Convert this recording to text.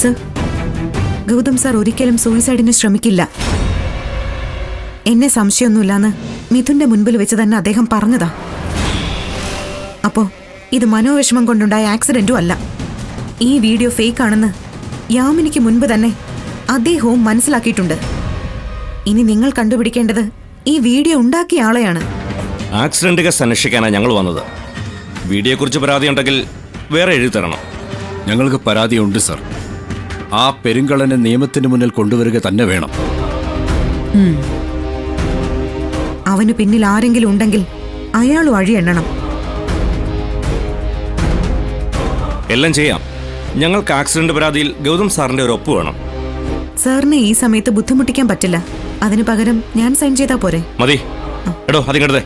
Sir, Gautam sir ഒരിക്കലും സൂയിസൈഡിന് ശ്രമിക്കില്ല. എന്നെ സംശയമൊന്നുമില്ലാന്ന് മിഥുന്റെ മുൻപിൽ വെച്ച് തന്നെ അദ്ദേഹം പറഞ്ഞതാ. അപ്പോ ഇത് മനോവിഷമം കൊണ്ടുണ്ടായ ആക്സിഡന്റും അല്ല. ഈ വീഡിയോ ഫേക്ക് ആണെന്ന് യാമിനിക്ക് മുൻപ് തന്നെ അദ്ദേഹവും മനസ്സിലാക്കിയിട്ടുണ്ട്. ഇനി നിങ്ങൾ കണ്ടുപിടിക്കേണ്ടത് ഈ വീഡിയോ ഉണ്ടാക്കിയ ആളെയാണ്. ആക്സിഡന്റ് കേസ് അന്വേഷിക്കാനാണ് ഞങ്ങൾ വന്നത്. വീഡിയോയെക്കുറിച്ച് പരാതി ഉണ്ടെങ്കിൽ വേറെ എഴുതി തരണം. ഞങ്ങൾക്ക് പരാതിയുണ്ട് സർ. ആ പെരുങ്കളനെ നിയമത്തിന് മുന്നിൽ കൊണ്ടുവരിക തന്നെ വേണം. അവന് പിന്നിൽ ആരെങ്കിലും ഉണ്ടെങ്കിൽ അയാളും അഴിയെണ്ണണം. എല്ലാം ചെയ്യാം. ഞങ്ങൾക്ക് ആക്സിഡന്റ് പരാതിയിൽ ഗൗതം സാറിന്റെ ഒരു ഒപ്പ് വേണം. സാറിനെ ഈ സമയത്ത് ബുദ്ധിമുട്ടിക്കാൻ പറ്റില്ല. അതിനു പകരം ഞാൻ സൈൻ ചെയ്താൽ പോരെ? മതി. എടോ അതിങ്ങടുത്തേ.